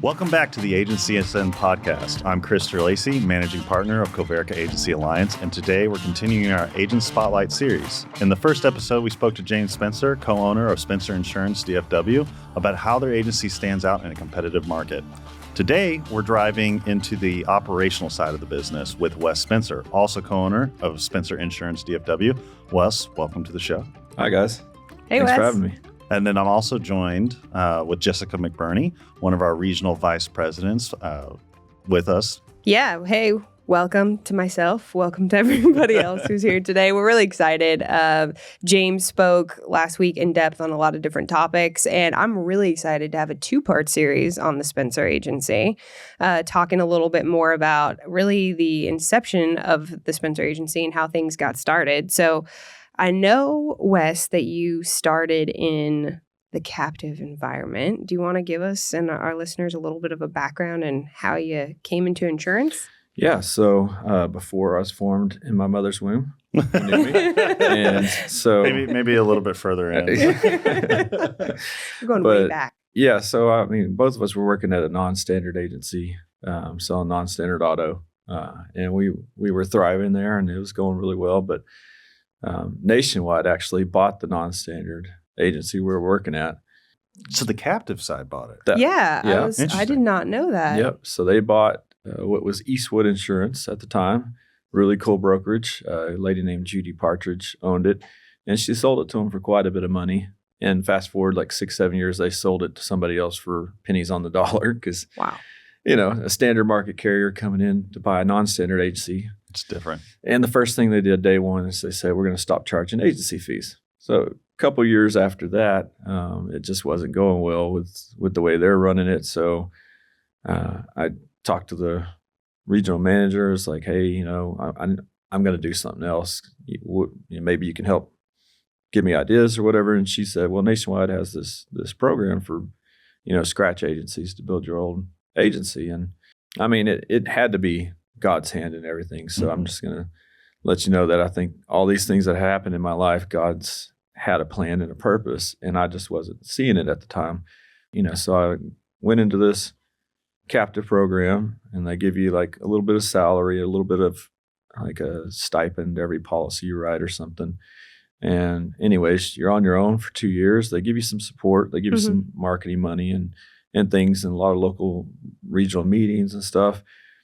Welcome back to the Agency Ascend podcast. I'm Chris Lacey, managing partner of Coverica Agency Alliance, and today we're continuing our Agent Spotlight series. In the first episode, we spoke to James Spencer, co-owner of Spencer Insurance DFW, about how their agency stands out in a competitive market. Today, we're driving into the operational side of the business with Wes Spencer, also co-owner of Spencer Insurance DFW. Wes, welcome to the show. Hi, guys. Hey, Thanks Wes. for having me. And then I'm also joined with Jessica McBurney, one of our regional vice presidents with us. Yeah. Hey, welcome to myself. Welcome to everybody else who's here today. We're really excited. James spoke last week in depth on a lot of different topics, and I'm really excited to have a two-part series on the Spencer Agency, talking a little bit more about really the inception of the Spencer Agency and how things got started. So I know, Wes, that you started in the captive environment. Do you want to give us and our listeners a little bit of a background and how you came into insurance? Yeah, so before I was formed in my mother's womb, you knew me. And so Maybe a little bit further in. We're going way back. Yeah, so I mean, both of us were working at a non-standard agency, selling non-standard auto, and we were thriving there, and it was going really well. But Nationwide actually bought the non-standard agency we were working at. So the captive side bought it. I did not know that. Yep. So they bought what was Eastwood Insurance at the time. Really cool brokerage. A lady named Judy Partridge owned it, and she sold it to them for quite a bit of money. And fast forward like 6-7 years, they sold it to somebody else for pennies on the dollar because, Wow. you know, a standard market carrier coming in to buy a non-standard agency. It's different. And the first thing they did day one is they said, we're going to stop charging agency fees. So a couple years after that, it just wasn't going well with the way they're running it. So I talked to the regional managers like, hey, you know, I'm going to do something else. Maybe you can help give me ideas or whatever. And she said, well, Nationwide has this program for, you know, scratch agencies to build your own agency. And I mean, it had to be God's hand in everything. So I'm just going to let you know that I think all these things that happened in my life, God's had a plan and a purpose, and I just wasn't seeing it at the time. You know, so I went into this captive program, and they give you like a little bit of salary, a little bit of like a stipend every policy you write or something. And anyways, you're on your own for 2 years. They give you some support. They give you some marketing money and things, and a lot of local regional meetings and stuff.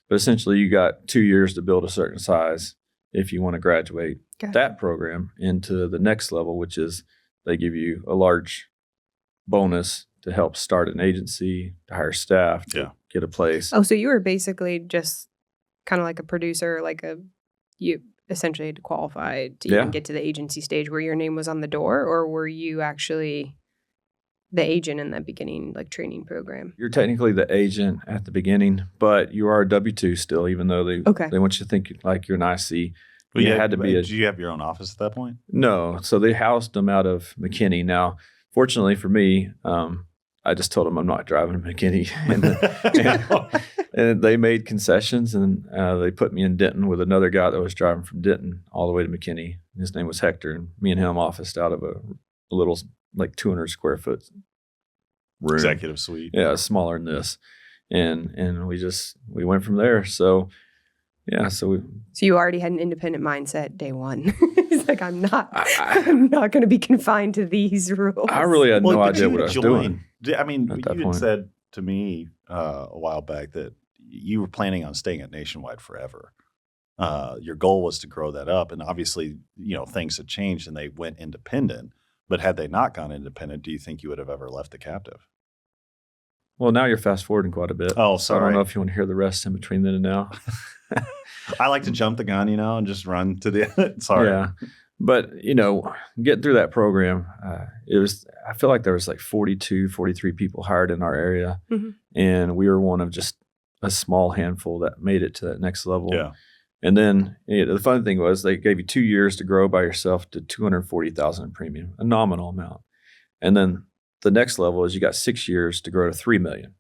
But essentially, you got 2 years to build a certain size if you want to graduate that program into the next level, which is they give you a large bonus to help start an agency, to hire staff, to get a place. Oh, so you were basically just kind of like a producer, you essentially had to qualify to even get to the agency stage where your name was on the door, or were you actually the agent in that beginning, like training program? You're technically the agent at the beginning, but you are a W-2 still, even though they want you to think like you're an IC. Well, did you have your own office at that point? No. So they housed them out of McKinney. Now, fortunately for me, I just told them I'm not driving to McKinney. And they made concessions, and they put me in Denton with another guy that was driving from Denton all the way to McKinney. His name was Hector, and me and him officed out of a little like 200 square foot room. Executive suite. Yeah, smaller than this. And we went from there. So yeah, so you already had an independent mindset day one. It's like, I'm not going to be confined to these rules. I really had no idea what I was doing. I mean, you had said to me a while back that you were planning on staying at Nationwide forever. Your goal was to grow that up, and obviously, you know, things had changed and they went independent. But had they not gone independent, do you think you would have ever left the captive? Well, now you're fast forwarding quite a bit. Oh, sorry. So I don't know if you want to hear the rest in between then and now. I like to jump the gun, you know, and just run to the end. Sorry. Yeah. But, you know, getting through that program, I feel like there was like 42, 43 people hired in our area. Mm-hmm. And we were one of just a small handful that made it to that next level. Yeah. And then the fun thing was they gave you 2 years to grow by yourself to $240,000 in premium, a nominal amount. And then the next level is you got 6 years to grow to $3 million.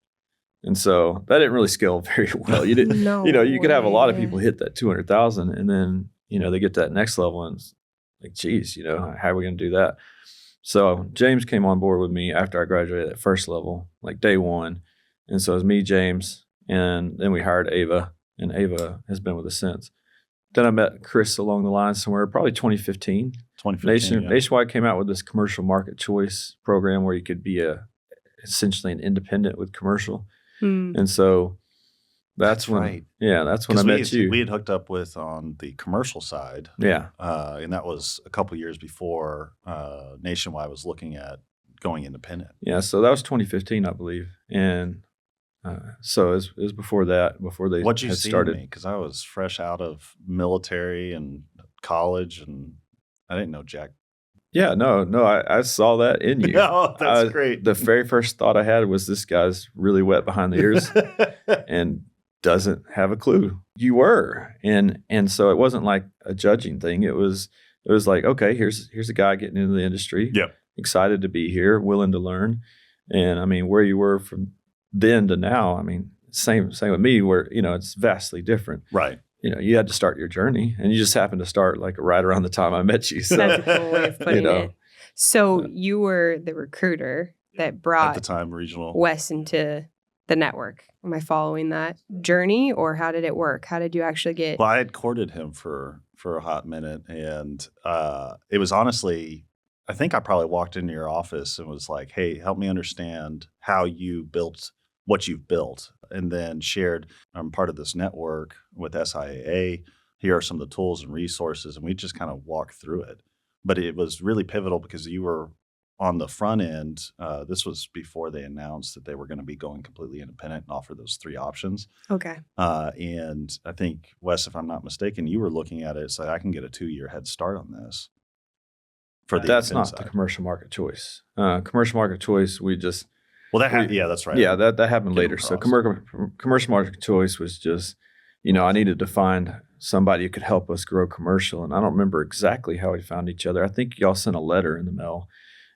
And so that didn't really scale very well. You didn't, you could have a lot of people hit that 200,000, and then, they get to that next level and it's like, geez, how are we going to do that? So James came on board with me after I graduated at first level, like day one. And so it was me, James, and then we hired Ava, and Ava has been with us since. Then I met Chris along the line somewhere, probably 2015. 2015, Nationwide came out with this commercial market choice program where you could be essentially an independent with commercial. And so that's when, right. Yeah, that's when I met you. We had hooked up with on the commercial side. Yeah. And that was a couple years before Nationwide was looking at going independent. Yeah. So that was 2015, I believe. And so it was before that, before they What'd you had see started. in me? Because I was fresh out of military and college, and I didn't know jack. Yeah, no, I saw that in you. Oh, that's great. The very first thought I had was this guy's really wet behind the ears and doesn't have a clue. You were. And so it wasn't like a judging thing. It was like, okay, here's a guy getting into the industry. Yep. Excited to be here, willing to learn. And I mean, where you were from then to now, I mean, same with me, where, it's vastly different. Right. You had to start your journey, and you just happened to start like right around the time I met you. So, that's a cool way of putting it. So you were the recruiter that brought at the time regional Wes into the network. Am I following that journey, or how did it work? How did you actually get? Well, I had courted him for a hot minute, and it was honestly, I think I probably walked into your office and was like, "Hey, help me understand how you built what you've built," and then shared, I'm part of this network with SIAA. Here are some of the tools and resources, and we just kind of walked through it. But it was really pivotal because you were on the front end. This was before they announced that they were going to be going completely independent and offer those 3 options. Okay. And I think, Wes, if I'm not mistaken, you were looking at it, so I can get a 2-year head start on this. That's not the commercial market choice. Commercial market choice, we just... Well, yeah, that's right. Yeah, that happened later. So commercial market choice was just, I needed to find somebody who could help us grow commercial. And I don't remember exactly how we found each other. I think y'all sent a letter in the mail.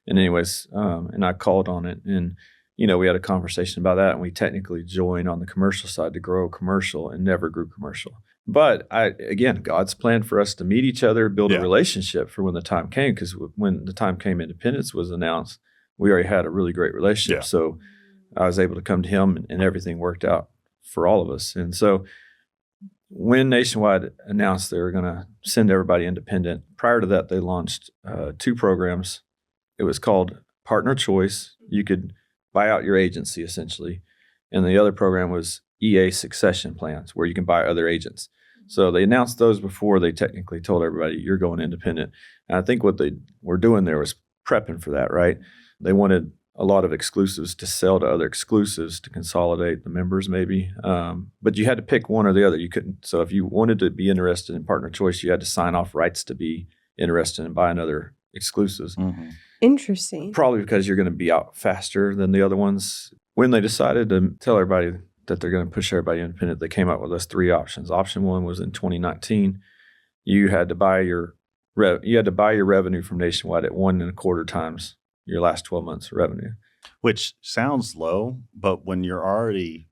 And anyways, and I called on it. And, we had a conversation about that. And we technically joined on the commercial side to grow commercial and never grew commercial. But again, God's plan for us to meet each other, build a relationship for when the time came. Because when the time came, independence was announced, we already had a really great relationship. Yeah. So I was able to come to him, and everything worked out for all of us. And so when Nationwide announced they were going to send everybody independent, prior to that, they launched 2 programs. It was called Partner Choice. You could buy out your agency, essentially. And the other program was EA Succession Plans, where you can buy other agents. So they announced those before they technically told everybody, you're going independent. And I think what they were doing there was prepping for that, right? They wanted a lot of exclusives to sell to other exclusives to consolidate the members, maybe. But you had to pick one or the other. You couldn't. So if you wanted to be interested in Partner Choice, you had to sign off rights to be interested in buying other exclusives. Mm-hmm. Interesting. Probably because you're going to be out faster than the other ones. When they decided to tell everybody that they're going to push everybody independent, they came up with those 3 options. Option 1 was in 2019. You had to buy your revenue from Nationwide at 1.25 times your last 12 months of revenue. Which sounds low, but when you're already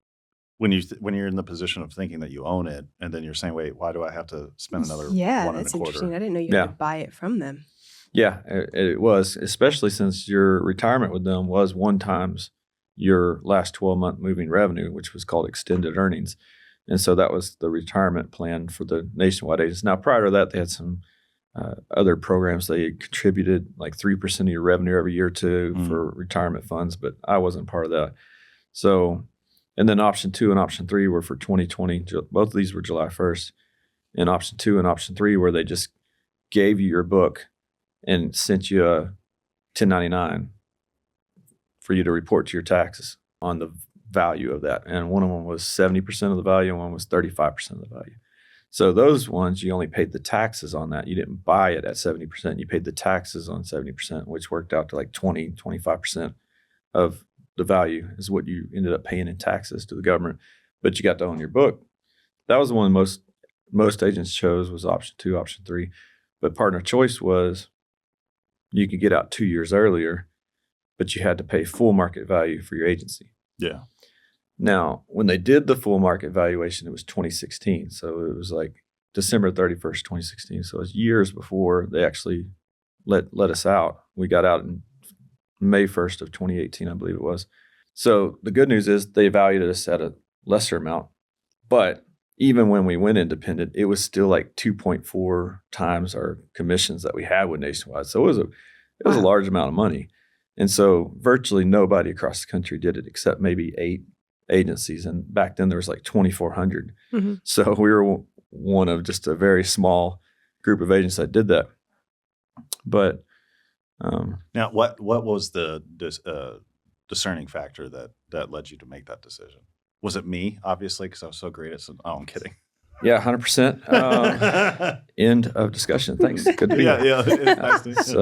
when you're in the position of thinking that you own it, and then you're saying, wait, why do I have to spend another 1.25? That's interesting. I didn't know you had to buy it from them. Yeah, it was, especially since your retirement with them was 1 times your last 12-month moving revenue, which was called extended earnings. And so that was the retirement plan for the Nationwide agents. Now, prior to that, they had some other programs. They contributed like 3% of your revenue every year to for retirement funds, but I wasn't part of that. So, and then option 2 and option 3 were for 2020. Both of these were July 1st. And option 2 and option 3 where they just gave you your book and sent you a 1099 for you to report to your taxes on the value of that. And one of them was 70% of the value and one was 35% of the value. So those ones, you only paid the taxes on that. You didn't buy it at 70%. You paid the taxes on 70%, which worked out to like 25% of the value is what you ended up paying in taxes to the government. But you got to own your book. That was the one most agents chose, was option 2, option 3. But Partner Choice was you could get out 2 years earlier, but you had to pay full market value for your agency. Yeah. Now, when they did the full market valuation, it was 2016. So it was like December 31st, 2016. So it was years before they actually let us out. We got out in May 1st of 2018, I believe it was. So the good news is they valued us at a lesser amount, but even when we went independent, it was still like 2.4 times our commissions that we had with Nationwide. So it was a large amount of money. And so virtually nobody across the country did it except maybe 8 agencies. And back then there was like 2,400. Mm-hmm. So we were one of just a very small group of agents that did that. But now, what was the discerning factor that led you to make that decision? Was it me, obviously, because I was so great at some? Oh, I'm kidding. Yeah, 100%. End of discussion. Thanks. Good to be here. Yeah. Nice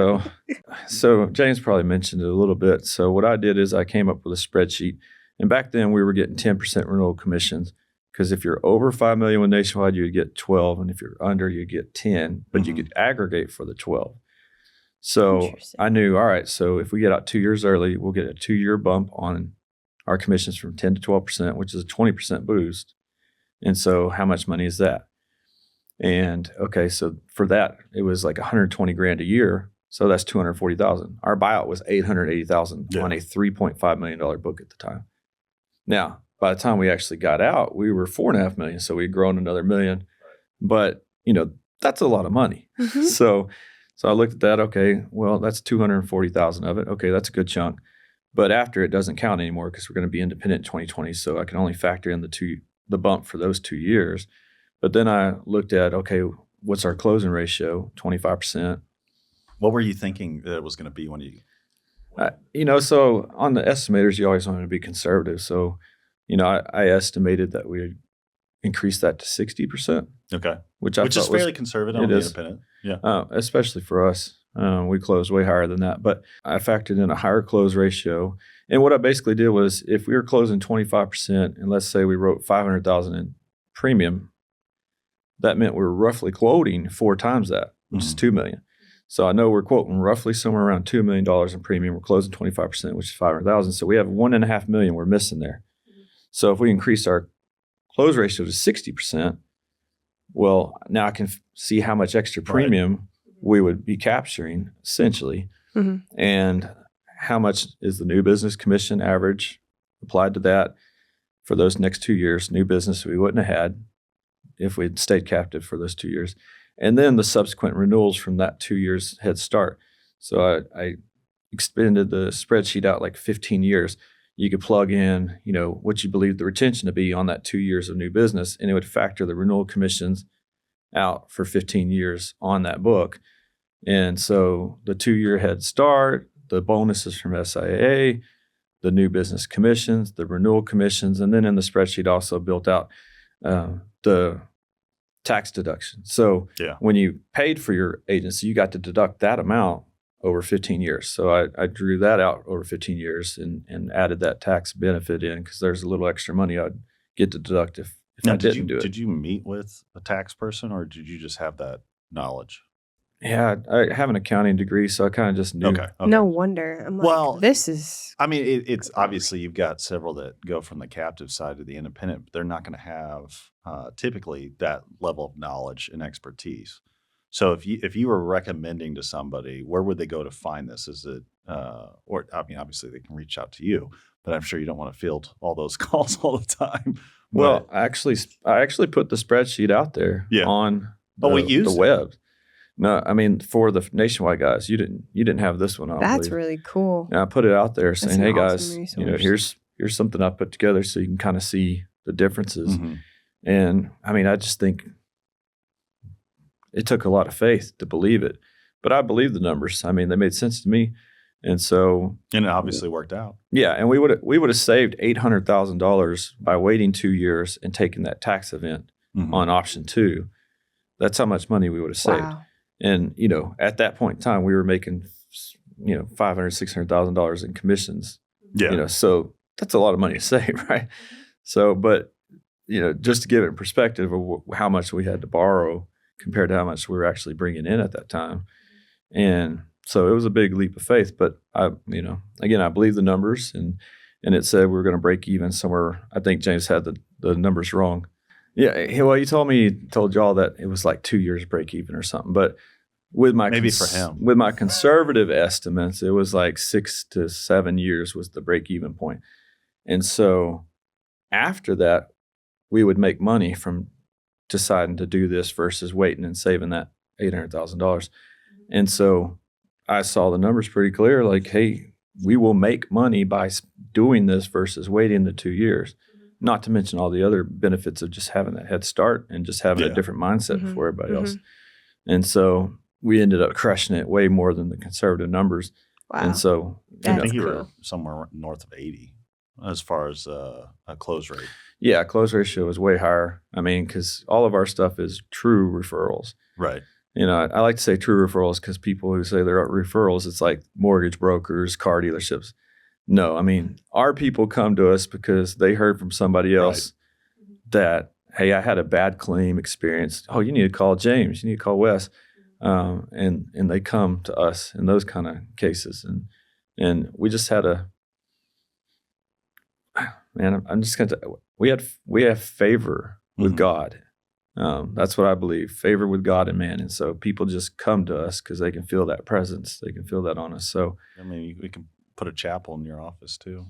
So James probably mentioned it a little bit. So what I did is I came up with a spreadsheet. And back then we were getting 10% renewal commissions, because if you're over $5 million with Nationwide, you'd get 12. And if you're under, you get 10, but you could aggregate for the 12. So I knew, all right, so if we get out 2 years early, we'll get a 2-year bump on our commissions from 10 to 12%, which is a 20% boost. And so how much money is that? And okay, so for that, it was like $120,000 a year. So that's $240,000. Our buyout was $880,000 on a $3.5 million book at the time. Now, by the time we actually got out, we were $4.5 million. So we'd grown another $1 million. But, that's a lot of money. Mm-hmm. So I looked at that. Okay, well, that's $240,000 of it. Okay, that's a good chunk. But after, it doesn't count anymore because we're going to be independent in 2020. So I can only factor in the bump for those 2 years. But then I looked at, okay, what's our closing ratio? 25%. What were you thinking that it was going to be when you? So on the estimators, you always want to be conservative. So, I estimated that we would increase that to 60%. Okay. Which is fairly conservative on the independent. Yeah. Especially for us. We closed way higher than that. But I factored in a higher close ratio. And what I basically did was, if we were closing 25%, and let's say we wrote $500,000 in premium, that meant we were roughly quoting 4 times that, which is $2 million. So I know we're quoting roughly somewhere around $2 million in premium. We're closing 25%, which is $500,000. So we have $1.5 million we're missing there. So if we increase our close ratio to 60%, well, now I can see how much extra premium we would be capturing, essentially, and how much is the new business commission average applied to that for those next 2 years. New business we wouldn't have had if we'd stayed captive for those 2 years. And then the subsequent renewals from that 2 years head start. So I expanded the spreadsheet out like 15 years. You could plug in, what you believe the retention to be on that 2 years of new business, and it would factor the renewal commissions out for 15 years on that book. And so the 2-year head start, the bonuses from SIA, the new business commissions, the renewal commissions, and then in the spreadsheet also built out the tax deduction. So when you paid for your agency, you got to deduct that amount over 15 years. So I drew that out over 15 years and added that tax benefit in, because there's a little extra money I'd get to deduct if I didn't do it. Did you meet with a tax person, or did you just have that knowledge? Yeah, I have an accounting degree, so I kind of just knew. Okay. No wonder. I'm like, this is... I mean, it's obviously you've got several that go from the captive side to the independent, but they're not going to have typically that level of knowledge and expertise. So if you were recommending to somebody, where would they go to find this? Is it, or I mean, obviously they can reach out to you, but I'm sure you don't want to field all those calls all the time. Well, I actually put the spreadsheet out there on the web. No, I mean, for the Nationwide guys, you didn't have this one. That's really cool. And I put it out there saying, "Hey guys, resource. Here's something I put together so you can kind of see the differences." Mm-hmm. And I mean, I just think it took a lot of faith to believe it, but I believe the numbers. I mean, they made sense to me, and it obviously worked out. Yeah, and we would have saved $800,000 by waiting 2 years and taking that tax event on option 2. That's how much money we would have saved. Wow. And, at that point in time, we were making, $500,000, $600,000 in commissions. Yeah. So that's a lot of money to save, right? So, but, just to give it in perspective of how much we had to borrow compared to how much we were actually bringing in at that time. And so it was a big leap of faith. But, again, I believe the numbers, and it said we were going to break even somewhere. I think James had the numbers wrong. Yeah, well, he told y'all that it was like 2 years break even or something. But with my for him, with my conservative estimates, it was like 6 to 7 years was the break even point. And so after that, we would make money from deciding to do this versus waiting and saving that $800,000. And so I saw the numbers pretty clear, like, hey, we will make money by doing this versus waiting the 2 years. Not to mention all the other benefits of just having that head start and just having a different mindset before everybody else. And so we ended up crushing it way more than the conservative numbers. Wow. And so I think you were somewhere north of 80 as far as a close rate. Yeah, close ratio is way higher. I mean, because all of our stuff is true referrals. Right. You know, I like to say true referrals because people who say they're referrals, it's like mortgage brokers, car dealerships. No, I mean, our people come to us because they heard from somebody else that, hey, I had a bad claim experience. Oh, you need to call James. You need to call Wes. And they come to us in those kind of cases. And we just had I'm just going to, we have favor with God. That's what I believe, favor with God and man. And so people just come to us because they can feel that presence. They can feel that on us. So, I mean, we can put a chapel in your office too.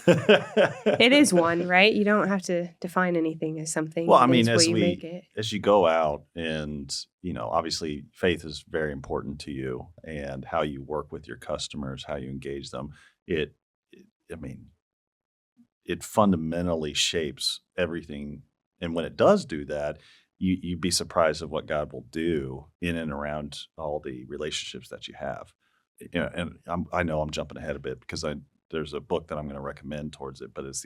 It is one, right? You don't have to define anything as something. Well, I mean, as you go out and, you know, obviously faith is very important to you and how you work with your customers, how you engage them. It fundamentally shapes everything. And when it does do that, you'd be surprised at what God will do in and around all the relationships that you have. You know, and I know I'm jumping ahead a bit because there's a book that I'm going to recommend towards it, but it's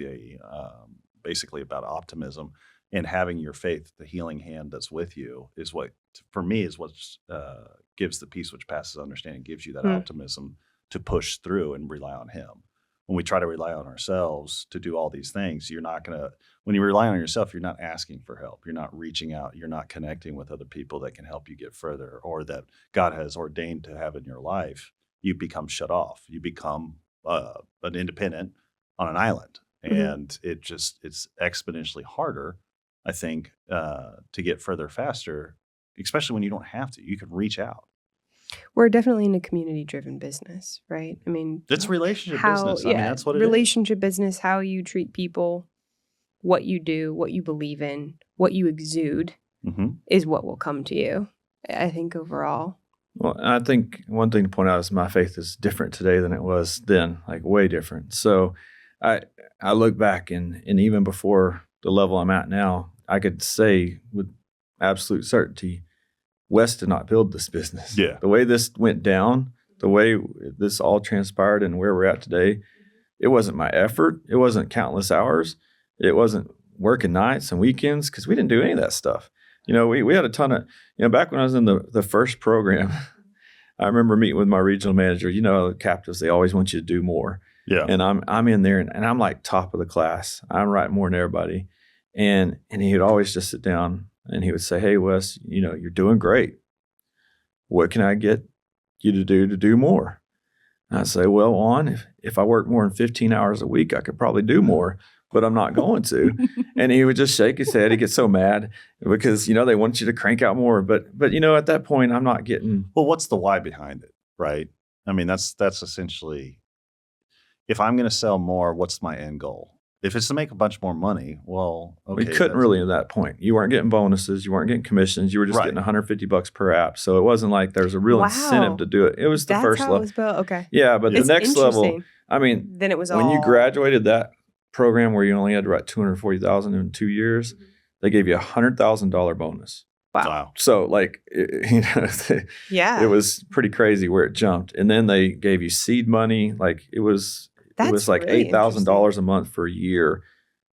basically about optimism and having your faith, the healing hand that's with you is what, for me, is what gives the peace which passes understanding, gives you that optimism to push through and rely on Him. When we try to rely on ourselves to do all these things, when you rely on yourself, you're not asking for help. You're not reaching out. You're not connecting with other people that can help you get further or that God has ordained to have in your life. You become shut off. You become an independent on an island. And it's exponentially harder, I think, to get further faster, especially when you don't have to. You can reach out. We're definitely in a community-driven business, right? I mean, it's relationship business. I mean, that's what it is. Relationship business, how you treat people, what you do, what you believe in, what you exude is what will come to you, I think, overall. Well, I think one thing to point out is my faith is different today than it was then, like way different. So I look back and even before the level I'm at now, I could say with absolute certainty, Wes did not build this business. Yeah. The way this went down, the way this all transpired and where we're at today, it wasn't my effort. It wasn't countless hours. It wasn't working nights and weekends because we didn't do any of that stuff. You know, we had a ton of, back when I was in the first program, I remember meeting with my regional manager. You know, captives, they always want you to do more. Yeah. And I'm in there and I'm like top of the class. I'm writing more than everybody. And he would always just sit down and he would say, hey, Wes, you're doing great. What can I get you to do more? And I'd say, well, if I work more than 15 hours a week, I could probably do more, but I'm not going to. And he would just shake his head. He'd get so mad because, they want you to crank out more. But at that point, I'm not getting. Well, what's the why behind it, right? I mean, that's essentially, if I'm going to sell more, what's my end goal? If it's to make a bunch more money, well, okay. We couldn't really at that point. You weren't getting bonuses. You weren't getting commissions. You were just getting $150 per app. So it wasn't like there's a real incentive to do it. It was the first level. That's how it was built. Okay. Yeah, but the next level, I mean, then it was when you graduated that program where you only had to write $240,000 in 2 years, they gave you a $100,000 bonus. Wow. So yeah, it was pretty crazy where it jumped. And then they gave you seed money. Like it was like really $8,000 a month for a year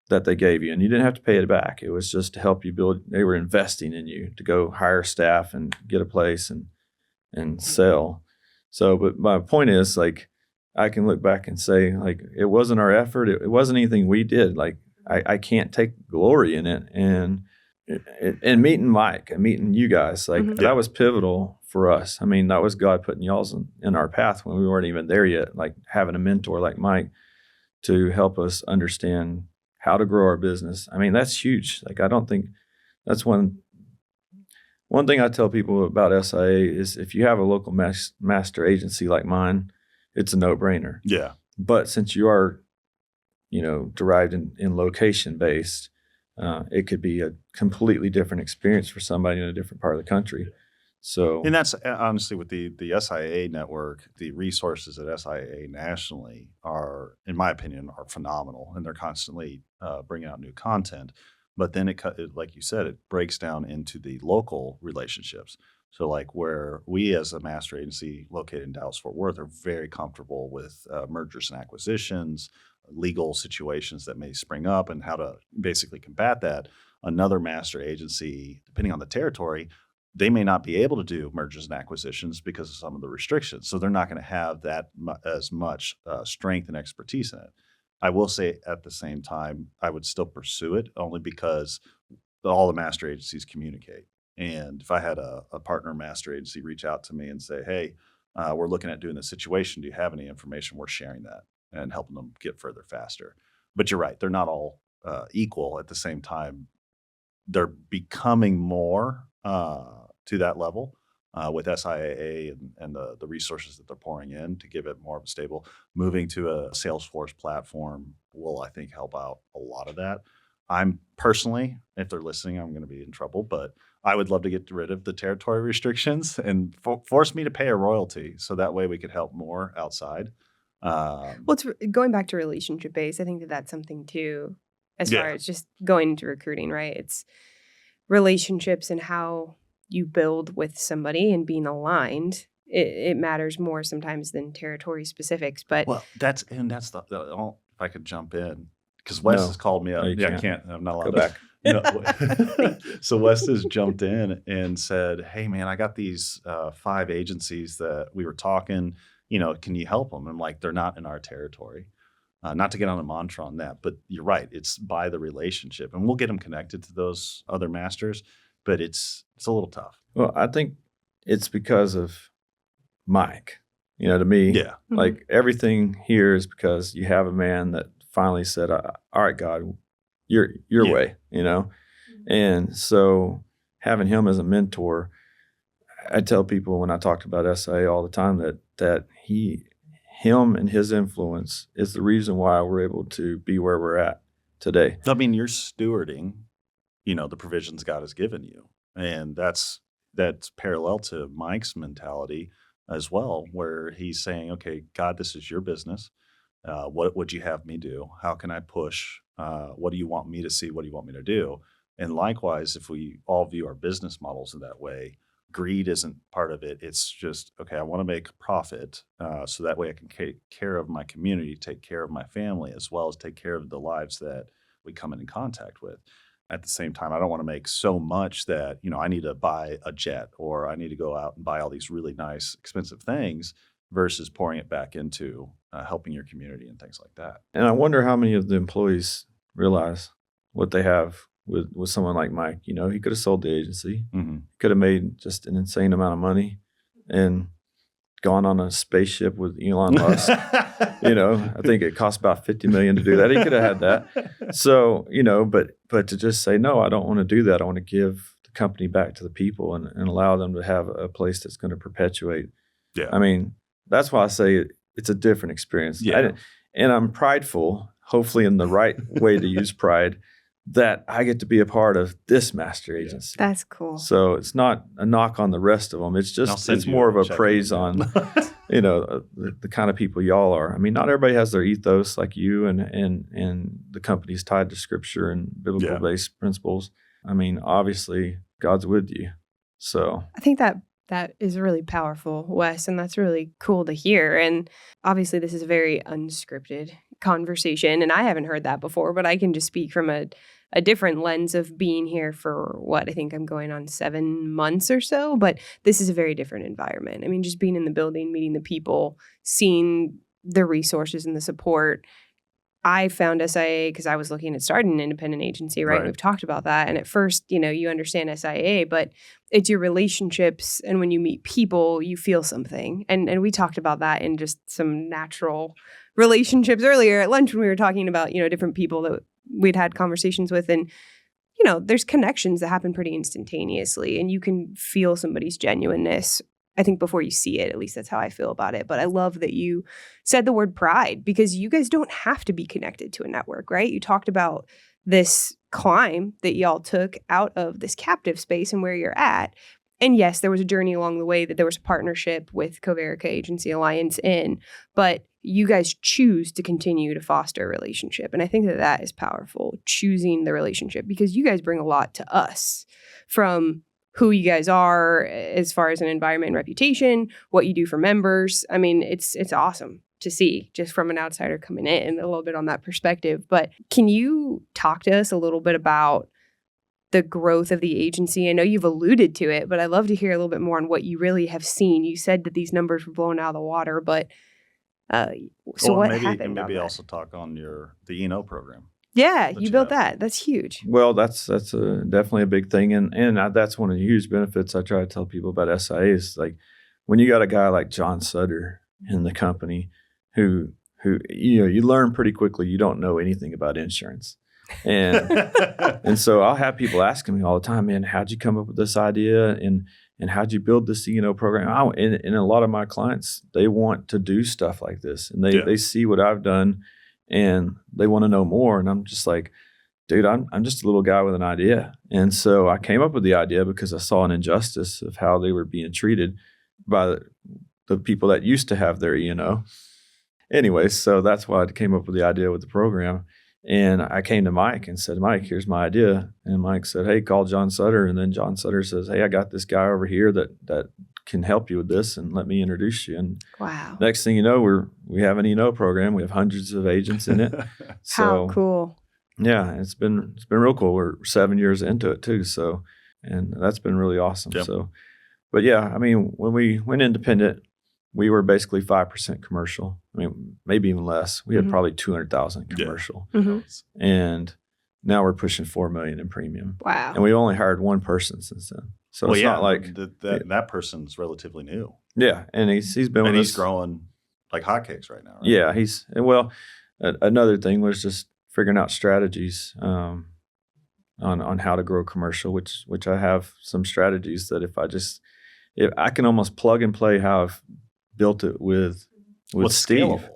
that they gave you. And you didn't have to pay it back. It was just to help you build. They were investing in you to go hire staff and get a place and sell. So, but my point is, like, I can look back and say, like, it wasn't our effort. It wasn't anything we did. Like, I can't take glory in it. And meeting Mike and meeting you guys, like, that was pivotal for us. I mean, that was God putting y'all in our path when we weren't even there yet, like having a mentor like Mike to help us understand how to grow our business. I mean, that's huge. Like, I don't think that's one thing I tell people about SIA is if you have a local master agency like mine, it's a no-brainer. Yeah. But since you are derived in location based. It could be a completely different experience for somebody in a different part of the country. So, and that's honestly with the SIA network, the resources at SIA nationally are, in my opinion, are phenomenal, and they're constantly bringing out new content. But then it, like you said, it breaks down into the local relationships. So like where we as a master agency located in Dallas-Fort Worth are very comfortable with mergers and acquisitions, legal situations that may spring up, and how to basically combat that. Another master agency, depending on the territory, they may not be able to do mergers and acquisitions because of some of the restrictions. So they're not going to have that as much strength and expertise in it. I will say at the same time, I would still pursue it only because all the master agencies communicate. And if I had a partner master agency reach out to me and say, hey, we're looking at doing this situation. Do you have any information? We're sharing that and helping them get further faster. But you're right. They're not all equal at the same time. They're becoming more to that level with SIAA and the resources that they're pouring in to give it more of a stable. Moving to a Salesforce platform will, I think, help out a lot of that. I'm personally, if they're listening, I'm going to be in trouble, but I would love to get rid of the territory restrictions and force me to pay a royalty so that way we could help more outside. Well, it's going back to relationship based. I think that that's something too, as far as just going into recruiting, right? It's relationships and how you build with somebody and being aligned. It matters more sometimes than territory specifics. But that's the if I could jump in, because Wes has called me up. No, I can't. I'm not allowed Go to. back. No. So Wes has jumped in and said, hey, man, I got these 5 agencies that we were talking, can you help them? I'm like, they're not in our territory. Not to get on a mantra on that, but you're right. It's by the relationship, and we'll get them connected to those other masters, but it's a little tough. Well, I think it's because of Mike. To me, like everything here is because you have a man that finally said, all right, God, your way, And so having him as a mentor, I tell people when I talked about SIA all the time that him and his influence is the reason why we're able to be where we're at today. I mean, you're stewarding, the provisions God has given you. And that's parallel to Mike's mentality as well, where he's saying, okay, God, this is your business. What would you have me do? How can I push? What do you want me to see? What do you want me to do? And likewise, if we all view our business models in that way, greed isn't part of it. It's just, okay, I want to make profit so that way I can take care of my community, take care of my family, as well as take care of the lives that we come in contact with. At the same time, I don't want to make so much that, I need to buy a jet or I need to go out and buy all these really nice, expensive things versus pouring it back into helping your community and things like that. And I wonder how many of the employees realize what they have with someone like Mike. He could have sold the agency, could have made just an insane amount of money and gone on a spaceship with Elon Musk. I think it cost about $50 million to do that. He could have had that. So, but to just say, no, I don't want to do that. I want to give the company back to the people and allow them to have a place that's going to perpetuate. Yeah. I mean, that's why I say it's a different experience. Yeah. And I'm prideful, hopefully in the right way to use pride, that I get to be a part of this master agency. That's cool. So it's not a knock on the rest of them. It's just, it's more of a praise on, the kind of people y'all are. I mean, not everybody has their ethos like you and the company's tied to scripture and biblical based principles. I mean, obviously God's with you. So I think that is really powerful, Wes, and that's really cool to hear. And obviously this is a very unscripted conversation, and I haven't heard that before, but I can just speak from a different lens of being here for I think I'm going on 7 months or so, but this is a very different environment. I mean, just being in the building, meeting the people, seeing the resources and the support. I found SIA because I was looking at starting an independent agency, right? We've talked about that. And at first, you understand SIA, but it's your relationships. And when you meet people, you feel something. And we talked about that in just some natural relationships earlier at lunch when we were talking about, different people that we'd had conversations with. And, there's connections that happen pretty instantaneously. And you can feel somebody's genuineness I think before you see it, at least that's how I feel about it. But I love that you said the word pride, because you guys don't have to be connected to a network, right? You talked about this climb that y'all took out of this captive space and where you're at. And yes, there was a journey along the way that there was a partnership with Comerica Agency Alliance but you guys choose to continue to foster a relationship. And I think that that is powerful, choosing the relationship, because you guys bring a lot to us from who you guys are as far as an environment and reputation, what you do for members. I mean, it's awesome to see just from an outsider coming in a little bit on that perspective. But can you talk to us a little bit about the growth of the agency? I know you've alluded to it, but I'd love to hear a little bit more on what you really have seen. You said that these numbers were blown out of the water, but what happened? Maybe also talk on the E&O program. Yeah, you built that. That's huge. Well, that's definitely a big thing, and that's one of the huge benefits I try to tell people about SIA is like when you got a guy like John Sutter in the company who you learn pretty quickly you don't know anything about insurance, and so I'll have people asking me all the time, man, how'd you come up with this idea, and how'd you build this E&O program? And a lot of my clients, they want to do stuff like this, and they see what I've done. And they want to know more. And I'm just like, dude, I'm just a little guy with an idea. And so I came up with the idea because I saw an injustice of how they were being treated by the people that used to have their E&O. Anyway, so that's why I came up with the idea with the program. And I came to Mike and said, Mike, here's my idea. And Mike said, hey, call John Sutter. And then John Sutter says, hey, I got this guy over here that can help you with this, and let me introduce you. And wow. Next thing you know, we have an E&O program. We have hundreds of agents in it. How cool. Yeah, it's been real cool. We're 7 years into it too. So, and that's been really awesome. Yep. So, but yeah, I mean, when we went independent, we were basically 5% commercial. I mean, maybe even less. We had probably 200,000 commercial. Yeah. Mm-hmm. And now we're pushing $4 million in premium. Wow. And we only hired one person since then. So it's not like that person's relatively new. Yeah, and he's been with us. He's growing like hotcakes right now. Right? Yeah, another thing was just figuring out strategies on how to grow commercial, which I have some strategies that if I can almost plug and play how I've built it with Steve. Scalable.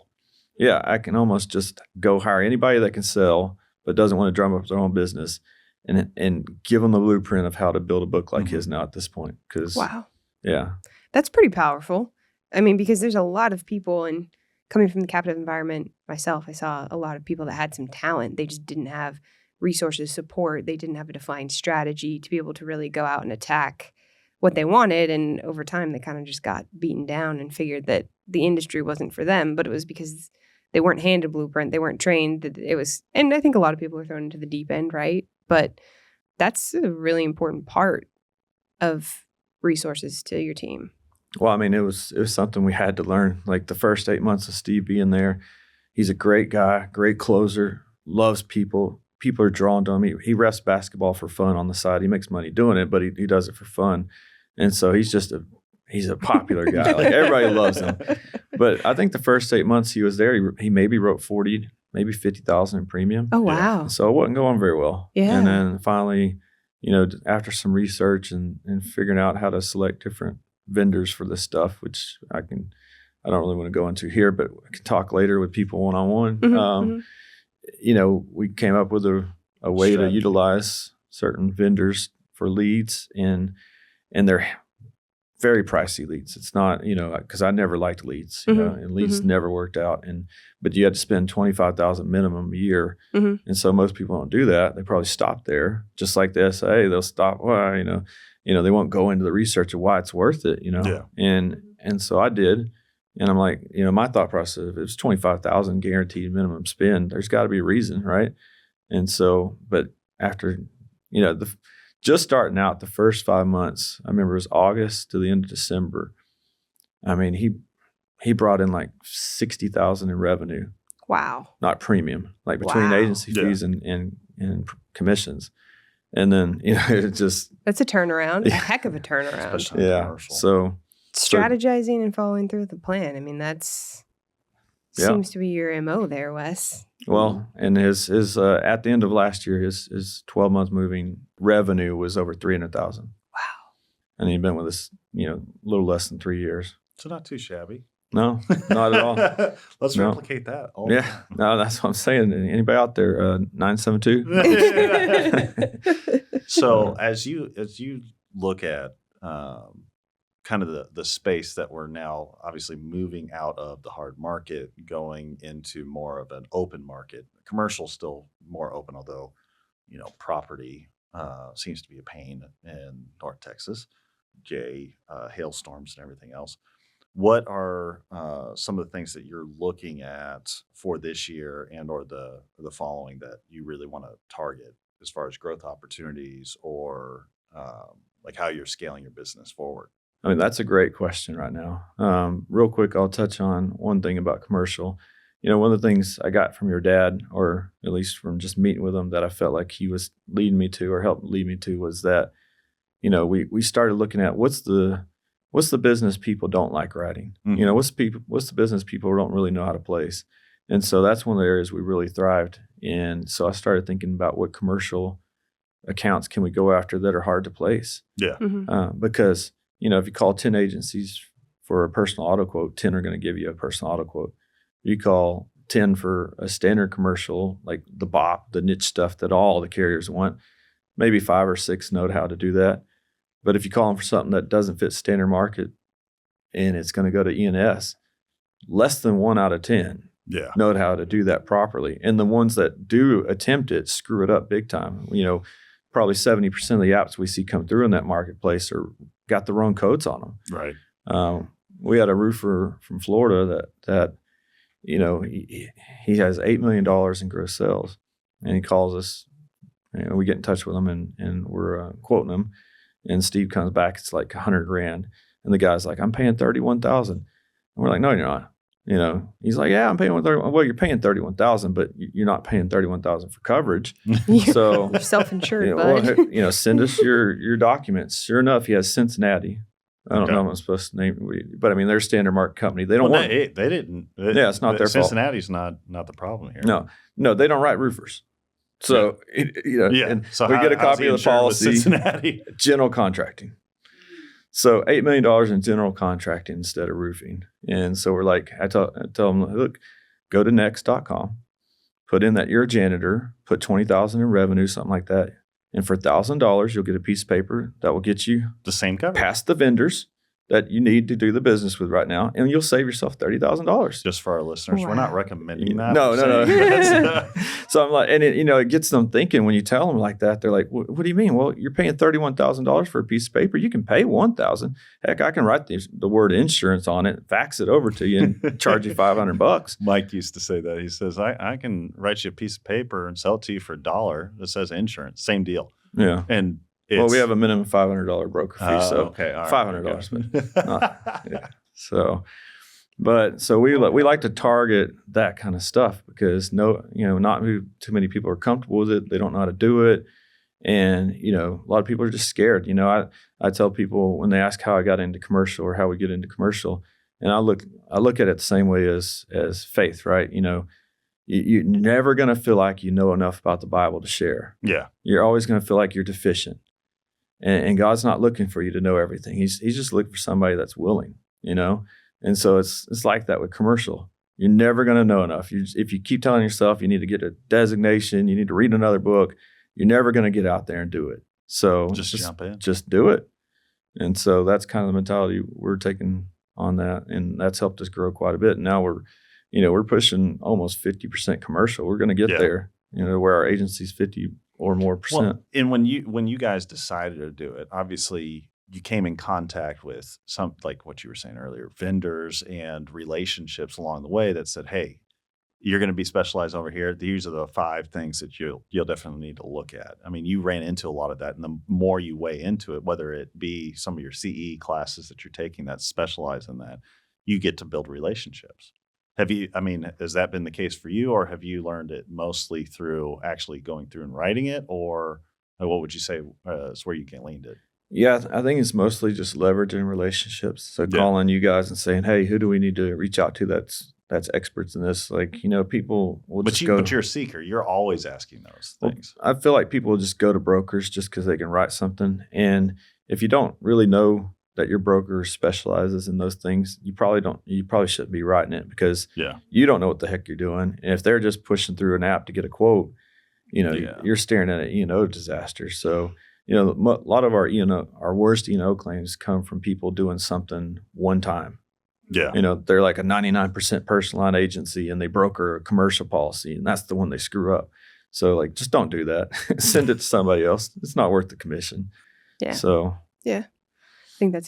Yeah, I can almost just go hire anybody that can sell but doesn't want to drum up their own business. And give them the blueprint of how to build a book like his now at this point. Wow. Yeah. That's pretty powerful. I mean, because there's a lot of people, and coming from the captive environment myself, I saw a lot of people that had some talent. They just didn't have resources, support. They didn't have a defined strategy to be able to really go out and attack what they wanted. And over time, they kind of just got beaten down and figured that the industry wasn't for them, but it was because they weren't handed a blueprint. They weren't trained. And I think a lot of people are thrown into the deep end, right? But that's a really important part of resources to your team. Well, I mean, it was something we had to learn. Like the first 8 months of Steve being there, he's a great guy, great closer, loves people. People are drawn to him. He refs basketball for fun on the side. He makes money doing it, but he does it for fun. And so he's a popular guy. Like everybody loves him. But I think the first 8 months he was there, he maybe wrote 40, maybe 50,000 in premium. Oh, wow. So it wasn't going very well. Yeah. And then finally, after some research and figuring out how to select different vendors for this stuff, which I don't really want to go into here, but I can talk later with people one-on-one. We came up with a way to utilize certain vendors for leads, and they're very pricey leads. It's not, because I never liked leads, and leads never worked out. But you had to spend $25,000 minimum a year. And so most people don't do that. They probably stop there. Just like the SIA, they'll stop. Well, they won't go into the research of why it's worth it, Yeah. And so I did. And I'm like, my thought process, if it's $25,000 guaranteed minimum spend, there's got to be a reason, right? And so, but after, just starting out the first 5 months, I remember it was August to the end of December. I mean, he brought in like $60,000 in revenue. Wow. Not premium, like between agency fees and commissions. And then, it just. That's a turnaround, a heck of a turnaround. Especially commercial. So. Strategizing and following through with the plan. I mean, seems to be your MO there, Wes. Well, and his at the end of last year, his 12 months moving revenue was over $300,000. Wow. and he'd been with us, a little less than 3 years. So not too shabby. No, not at all. Let's No. replicate that. Yeah, no, that's what I'm saying. Anybody out there, 972? So as you look at kind of the space that we're now obviously moving out of the hard market, going into more of an open market. Commercial still more open, although property seems to be a pain in North Texas. Hailstorms and everything else. What are some of the things that you're looking at for this year and or the following that you really want to target as far as growth opportunities or like how you're scaling your business forward? I mean, that's a great question right now. Real quick, I'll touch on one thing about commercial. One of the things I got from your dad, or at least from just meeting with him, that I felt like he was leading me to or helped lead me to was that, we started looking at what's the business people don't like writing. Mm-hmm. What's the business people don't really know how to place. And so that's one of the areas we really thrived in. So I started thinking about what commercial accounts can we go after that are hard to place. Yeah. Mm-hmm. Because, if you call 10 agencies for a personal auto quote, 10 are going to give you a personal auto quote. You call 10 for a standard commercial, like the BOP, the niche stuff that all the carriers want, maybe 5 or 6 know how to do that. But if you call them for something that doesn't fit standard market and it's going to go to E&S, less than 1 out of 10 know how to do that properly. And the ones that do attempt it screw it up big time. Probably 70% of the apps we see come through in that marketplace got the wrong codes on them. Right. We had a roofer from Florida that he has $8 million in gross sales, and he calls us. We get in touch with him and we're quoting him. And Steve comes back, it's like $100,000. And the guy's like, I'm paying $31,000. And we're like, no, you're not. He's like, yeah, I'm paying $31,000. Well, you're paying $31,000, but you're not paying $31,000 for coverage. So you're self-insured, bud. Send us your documents. Sure enough, he has Cincinnati. I don't know if I'm supposed to name it, but I mean, they're a standard market company. They don't want. They didn't. It's not their fault. Cincinnati's not the problem here. No, they don't write roofers. So, and so we get a copy of the policy, Cincinnati. General contracting. So $8 million in general contracting instead of roofing. And so we're like, I tell them, look, go to next.com, put in that you're a janitor, put $20,000 in revenue, something like that. And for $1,000, you'll get a piece of paper that will get you the same coverage past the vendors that you need to do the business with right now, and you'll save yourself $30,000. Just for our listeners, wow. We're not recommending that. No. So I'm like, and it gets them thinking when you tell them like that. They're like, "What do you mean?" Well, you're paying $31,000 for a piece of paper. You can pay $1,000. Heck, I can write the word insurance on it, fax it over to you, and charge you $500. Mike used to say that. He says, "I can write you a piece of paper and sell it to you for $1 that says insurance. Same deal." Yeah, and. We have a minimum $500 broker fee, so okay, all right, $500. But not, yeah. So we like to target that kind of stuff because not too many people are comfortable with it. They don't know how to do it, and a lot of people are just scared. I tell people when they ask how I got into commercial or how we get into commercial, and I look at it the same way as faith, right? You're never going to feel like you know enough about the Bible to share. Yeah, you're always going to feel like you're deficient. And God's not looking for you to know everything. He's just looking for somebody that's willing, And so it's like that with commercial. You're never going to know enough. If you keep telling yourself you need to get a designation, you need to read another book, you're never going to get out there and do it. So just jump in. Just do it. And so that's kind of the mentality we're taking on that, and that's helped us grow quite a bit. And now we're pushing almost 50% commercial. We're going to get there, where our agency's 50 or more percent. Well, and when you guys decided to do it, obviously you came in contact with some, like what you were saying earlier, vendors and relationships along the way that said, hey, you're going to be specialized over here. These are the 5 things that you'll definitely need to look at. I mean, you ran into a lot of that, and the more you weigh into it, whether it be some of your CE classes that you're taking that specialize in that, you get to build relationships. Has that been the case for you, or have you learned it mostly through actually going through and writing it, or what would you say is where you can lean it? Yeah, I think it's mostly just leveraging relationships. So calling you guys and saying, hey, who do we need to reach out to that's experts in this? Like, people will But you're a seeker. You're always asking those things. I feel like people will just go to brokers just because they can write something. And if you don't really know that your broker specializes in those things, you probably shouldn't be writing it, because you don't know what the heck you're doing. And if they're just pushing through an app to get a quote, you're staring at an E&O disaster. So, a lot of our worst E&O claims come from people doing something one time. Yeah. They're like a 99% personal line agency and they broker a commercial policy, and that's the one they screw up. So like, just don't do that. Send it to somebody else. It's not worth the commission. Yeah. So yeah, I think that's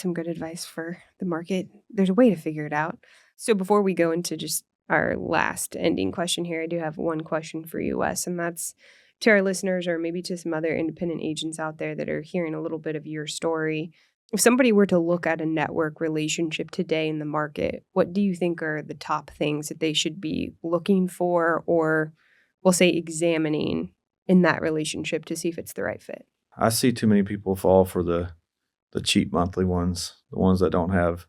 some good advice for the market. There's a way to figure it out. So before we go into just our last ending question here, I do have one question for you, Wes, and that's to our listeners, or maybe to some other independent agents out there that are hearing a little bit of your story. If somebody were to look at a network relationship today in the market, what do you think are the top things that they should be looking for, or we'll say examining in that relationship to see if it's the right fit? I see too many people fall for the cheap monthly ones, the ones that don't have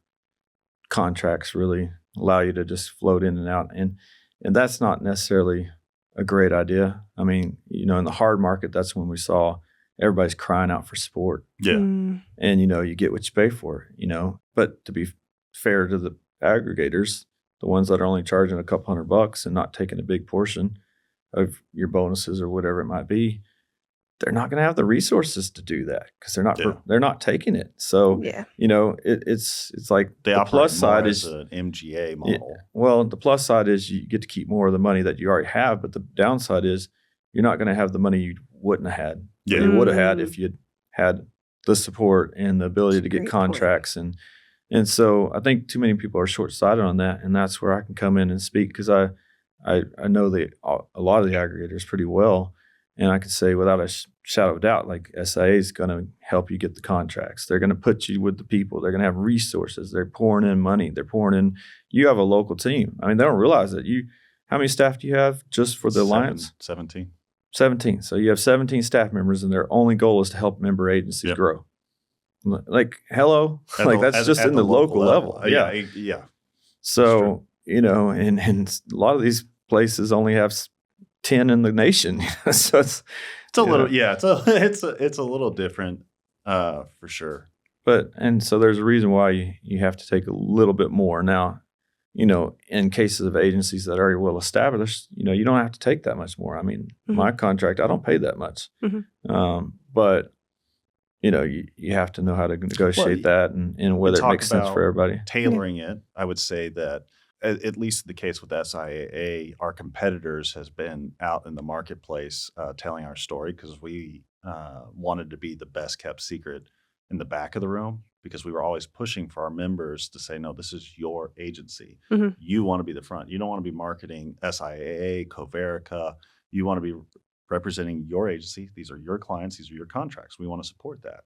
contracts really allow you to just float in and out. And that's not necessarily a great idea. I mean, in the hard market, that's when we saw everybody's crying out for support. Yeah. Mm. And, you get what you pay for, But to be fair to the aggregators, the ones that are only charging a couple $100 and not taking a big portion of your bonuses or whatever it might be, they're not going to have the resources to do that, because they're not taking it. So, it's like the plus side is an MGA model. Well, the plus side is you get to keep more of the money that you already have, but the downside is you're not going to have the money you wouldn't have had. Yeah. You would have had if you'd had the support and the ability to get contracts. And so I think too many people are short-sighted on that, and that's where I can come in and speak, because I know a lot of the aggregators pretty well. And I could say without a shadow of doubt, like SIA is going to help you get the contracts. They're going to put you with the people. They're going to have resources. They're pouring in money. You have a local team. I mean, they don't realize that how many staff do you have just for the alliance? 17. 17. So you have 17 staff members, and their only goal is to help member agencies grow. Like, hello? That's just in the local level. Yeah. So, and a lot of these places only have 10 in the nation. So it's a little, it's a little different for sure. And so there's a reason why you have to take a little bit more. Now, in cases of agencies that are already well established, you don't have to take that much more. I mean, my contract, I don't pay that much. Mm-hmm. But you have to know how to negotiate that and whether it makes sense for everybody. Tailoring it, I would say that at least the case with SIAA, our competitors has been out in the marketplace telling our story, because we wanted to be the best kept secret in the back of the room, because we were always pushing for our members to say, no, this is your agency. Mm-hmm. You want to be the front. You don't want to be marketing SIAA, Comerica. You want to be representing your agency. These are your clients. These are your contracts. We want to support that.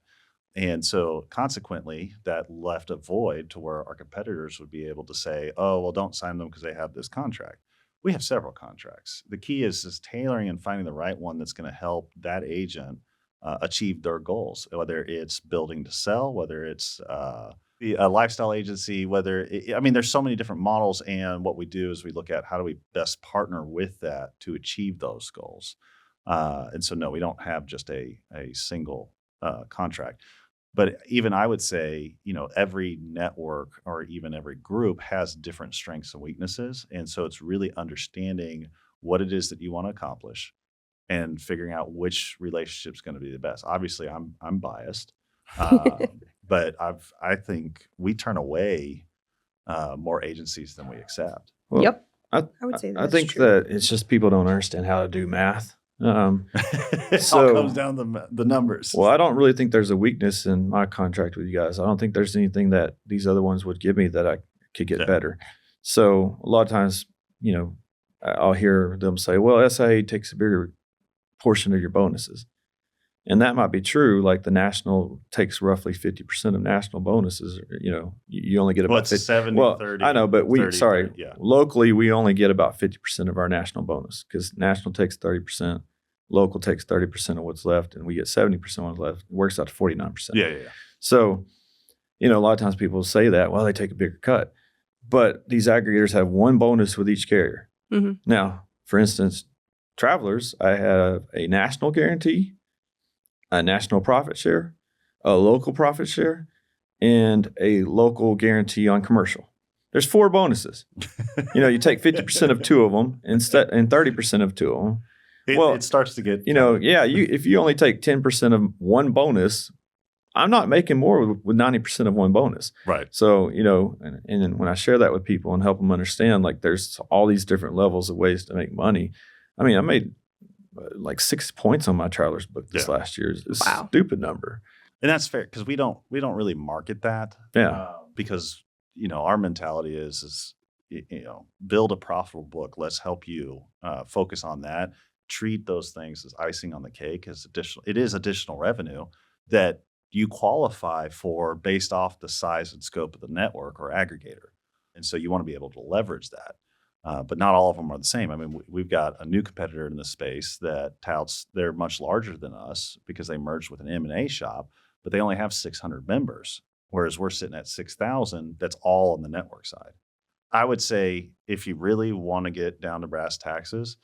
And so consequently, that left a void to where our competitors would be able to say, oh, well, don't sign them because they have this contract. We have several contracts. The key is tailoring and finding the right one that's going to help that agent achieve their goals, whether it's building to sell, whether it's a lifestyle agency, there's so many different models. And what we do is we look at how do we best partner with that to achieve those goals. And so, no, we don't have just a single contract. But even I would say, every network or even every group has different strengths and weaknesses. And so it's really understanding what it is that you want to accomplish and figuring out which relationship is going to be the best. Obviously, I'm biased, but I think we turn away more agencies than we accept. Well, yep. I would say I think true. that it's just people don't understand how to do math. It all comes down to the numbers. Well, I don't really think there's a weakness in my contract with you guys. I don't think there's anything that these other ones would give me that I could get better. So a lot of times, I'll hear them say, well, SIA takes a bigger portion of your bonuses. And that might be true. Like the national takes roughly 50% of national bonuses. You only get about 70, 30. I know, but 30, locally, we only get about 50% of our national bonus, because national takes 30%, local takes 30% of what's left, and we get 70% of what's left. It works out to 49%. Yeah. So, a lot of times people say that, well, they take a bigger cut. But these aggregators have one bonus with each carrier. Mm-hmm. Now, for instance, Travelers, I have a national guarantee a national profit share, a local profit share, and a local guarantee on commercial. There's 4 bonuses. You take 50% of 2 of them and 30% of 2 of them. It starts to get, if you only take 10% of one bonus, I'm not making more with 90% of one bonus. Right. So, and then when I share that with people and help them understand, like there's all these different levels of ways to make money. I mean, I made like 6 points on my travelers book this last year. It's a stupid number. And that's fair because we don't really market that. Yeah. Because, our mentality is build a profitable book. Let's help you focus on that. Treat those things as icing on the cake as additional revenue that you qualify for based off the size and scope of the network or aggregator. And so you want to be able to leverage that. But not all of them are the same. I mean, we've got a new competitor in this space that touts they're much larger than us because they merged with an M&A shop, but they only have 600 members, whereas we're sitting at 6,000. That's all on the network side. I would say if you really want to get down to brass taxes,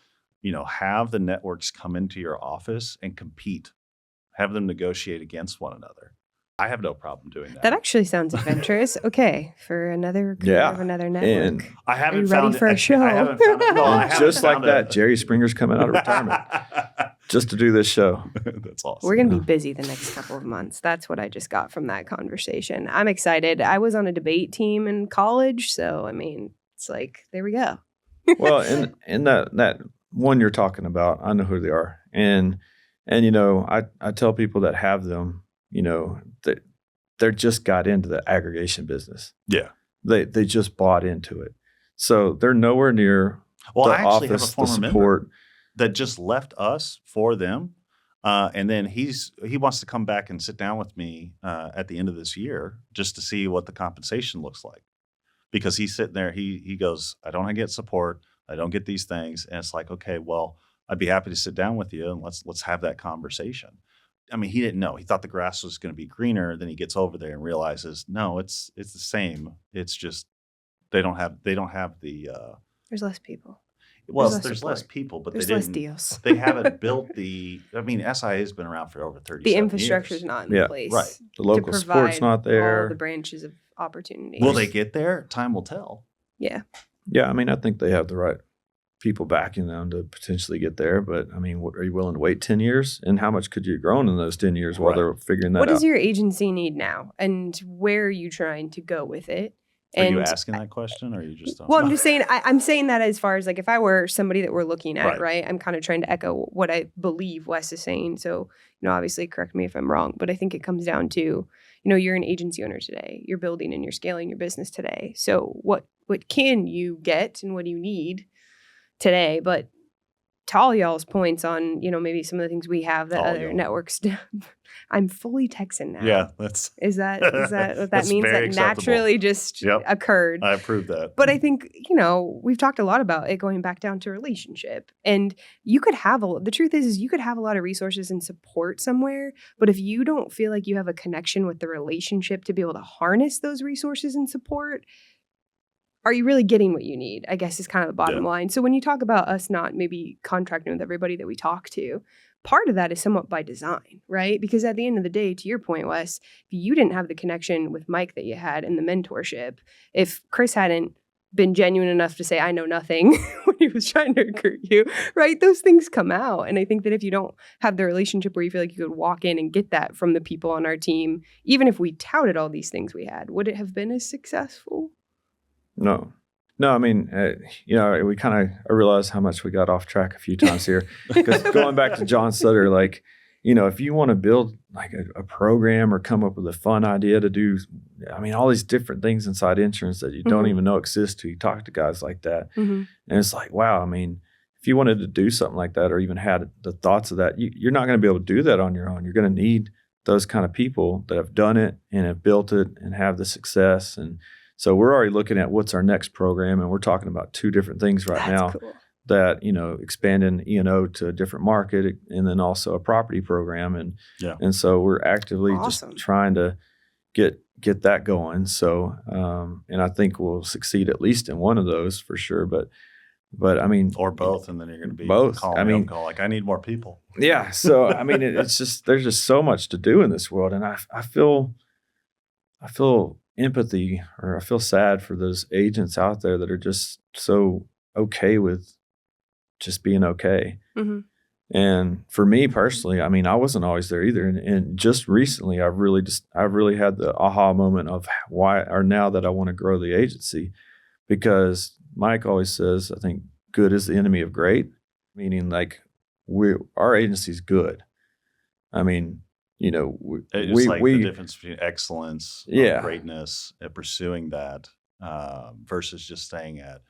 have the networks come into your office and compete. Have them negotiate against one another. I have no problem doing that. That actually sounds adventurous. Okay, for another another network. And I haven't Are you found ready for a show? I haven't found it. No, I haven't just like found that, Jerry Springer's coming out of retirement just to do this show. That's awesome. We're going to be busy the next couple of months. That's what I just got from that conversation. I'm excited. I was on a debate team in college, so I mean, it's like there we go. Well, and that one you're talking about, I know who they are, and I tell people that have them, that they just got into the aggregation business. Yeah, they just bought into it, so they're nowhere near the I actually office, have a former the member support that just left us for them, and then he wants to come back and sit down with me at the end of this year just to see what the compensation looks like, because he's sitting there. He goes, I don't get support. I don't get these things. And it's like, okay, well, I'd be happy to sit down with you and let's have that conversation. I mean, he didn't know. He thought the grass was going to be greener. Then he gets over there and realizes, no, it's the same. It's just they don't have the There's less people. Well, there's less people, but there's they less didn't. Deals. They haven't built the. I mean, SIA has been around for over 30 The years. infrastructure's not in place. Right. The local support's not there. All the branches of opportunity. Will they get there? Time will tell. Yeah. Yeah, I mean, I think they have the right people backing them to potentially get there. But I mean, are you willing to wait 10 years? And how much could you have grown in those 10 years while they're figuring that out? What does your agency need now? And where are you trying to go with it? Are you asking that question, or are you just? Well, I'm just saying. I'm saying that as far as like if I were somebody that we're looking at, right? I'm kind of trying to echo what I believe Wes is saying. So, obviously, correct me if I'm wrong, but I think it comes down to, you're an agency owner today. You're building and you're scaling your business today. So, what can you get and what do you need today? But to all y'all's points on, maybe some of the things we have that other networks do. I'm fully Texan now. Yeah, is that what that means? That naturally just occurred. I approve that. But I think, we've talked a lot about it going back down to relationship. And you could have the truth is you could have a lot of resources and support somewhere, but if you don't feel like you have a connection with the relationship to be able to harness those resources and support, are you really getting what you need? I guess is kind of the bottom line. So when you talk about us not maybe contracting with everybody that we talk to, part of that is somewhat by design, right? Because at the end of the day, to your point, Wes, if you didn't have the connection with Mike that you had and the mentorship, if Chris hadn't been genuine enough to say, I know nothing when he was trying to recruit you, right? Those things come out. And I think that if you don't have the relationship where you feel like you could walk in and get that from the people on our team, even if we touted all these things we had, would it have been as successful? No, I mean, we kind of realized how much we got off track a few times here. Because going back to John Sutter, like, if you want to build like a program or come up with a fun idea to do, I mean, all these different things inside insurance that you don't even know exist till you talk to guys like that. And it's like, wow, I mean, if you wanted to do something like that or even had the thoughts of that, you're not going to be able to do that on your own. You're going to need those kind of people that have done it and have built it and have the success. And so we're already looking at what's our next program, and we're talking about 2 different things right now. Cool. That, expanding E&O to a different market and then also a property program. And so we're actively just trying to get that going. So, and I think we'll succeed at least in one of those for sure. But But I mean, or both, and then you're going to be both. calling me up, going like, I need more people. Yeah. So I mean, it's just there's just so much to do in this world, and I feel empathy, or I feel sad for those agents out there that are just so okay with just being okay. Mm-hmm. And for me personally, I mean, I wasn't always there either. And just recently, I've really had the aha moment of why, or now that I want to grow the agency, because Mike always says, I think good is the enemy of great, meaning like our agency's good. I mean, you know, it's like the difference between excellence, greatness, and pursuing that versus just staying at.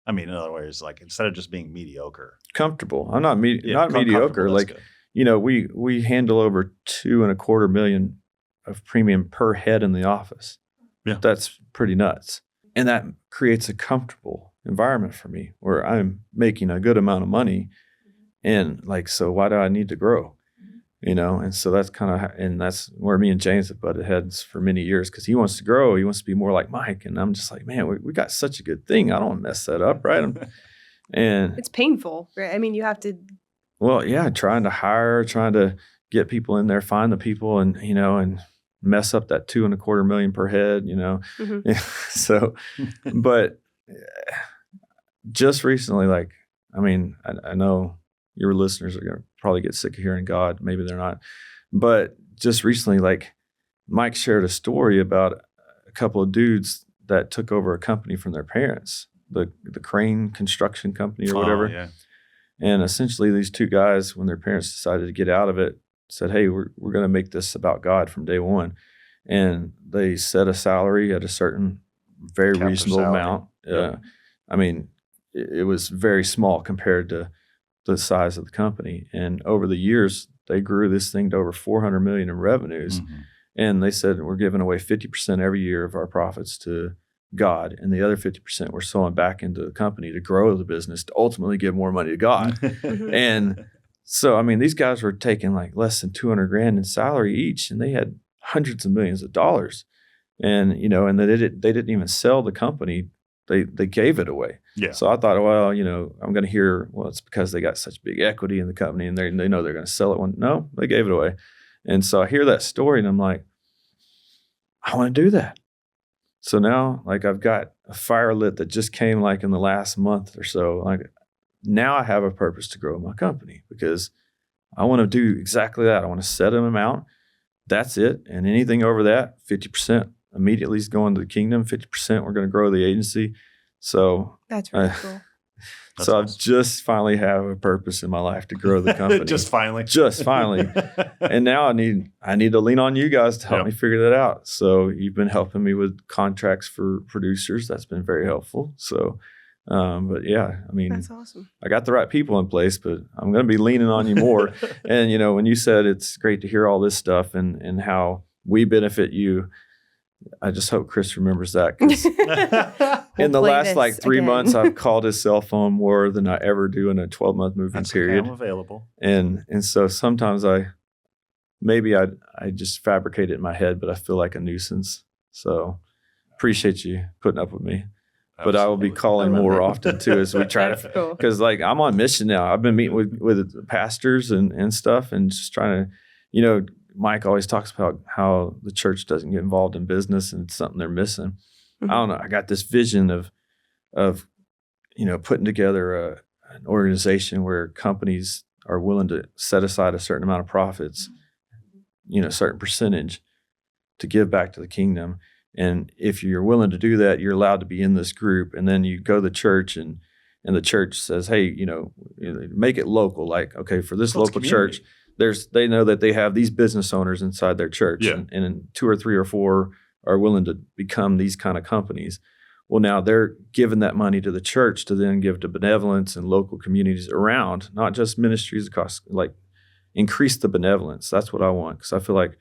I mean, in other words, like instead of just being mediocre, comfortable. I'm not mediocre. Like, good. You know, we handle over $2.25 million of premium per head in the office. Yeah, that's pretty nuts, and that creates a comfortable environment for me where I'm making a good amount of money, and like, so why do I need to grow? You know, and so that's kind of, and that's where me and James have butted heads for many years, because he wants to grow. He wants to be more like Mike. And I'm just like, man, we got such a good thing. I don't want to mess that up, right? And it's painful, right? I mean, you have to. Well, yeah, trying to get people in there, find the people, and, you know, and mess up that $2.25 million per head, you know. Mm-hmm. So, but just recently, like, I mean, I know your listeners are going to probably get sick of hearing God. Maybe they're not. But just recently, like, Mike shared a story about a couple of dudes that took over a company from their parents, the crane construction company or whatever. Yeah. And essentially these two guys, when their parents decided to get out of it, said, hey, we're going to make this about God from day one. And they set a salary at a certain very reasonable amount. Yep. I mean, it was very small compared to the size of the company. And over the years, they grew this thing to over $400 million in revenues. Mm-hmm. And they said, we're giving away 50% every year of our profits to God. And the other 50% we're sewing back into the company to grow the business, to ultimately give more money to God. And so, I mean, these guys were taking like less than $200,000 in salary each, and they had hundreds of millions of dollars. And, you know, and they didn't even sell the company. They gave it away. Yeah. So I thought, well, you know, I'm going to hear, well, it's because they got such big equity in the company and they know they're going to sell it. No, they gave it away. And so I hear that story and I'm like, I want to do that. So now, like, I've got a fire lit that just came like in the last month or so. Like, now I have a purpose to grow my company, because I want to do exactly that. I want to set an amount. That's it. And anything over that, 50% immediately is going to the kingdom. 50% we're going to grow the agency. So that's really cool. So awesome. I just finally have a purpose in my life to grow the company. Just finally. And now I need to lean on you guys to help me figure that out. So you've been helping me with contracts for producers. That's been very helpful. So, but yeah, I mean, that's awesome. I got the right people in place, but I'm going to be leaning on you more. And, you know, when you said it's great to hear all this stuff and how we benefit you, I just hope Chris remembers that, because in the last like 3 months, I've called his cell phone more than I ever do in a 12-month moving period. I'm available. And so sometimes I just fabricate it in my head, but I feel like a nuisance. So appreciate you putting up with me. Absolutely. But I will be calling more often too, as we try to, because like I'm on mission now. I've been meeting with pastors and stuff, and just trying to, you know, Mike always talks about how the church doesn't get involved in business, and it's something they're missing. Mm-hmm. I don't know. I got this vision of you know, putting together an organization where companies are willing to set aside a certain amount of profits, you know, a certain percentage to give back to the kingdom. And if you're willing to do that, you're allowed to be in this group. And then you go to the church, and the church says, hey, you know, make it local. Like, okay, for this local church, they know that they have these business owners inside their church, and 2 or 3 or 4 are willing to become these kind of companies. Well, now they're giving that money to the church to then give to benevolence and local communities around, not just ministries across, like increase the benevolence. That's what I want, because I feel like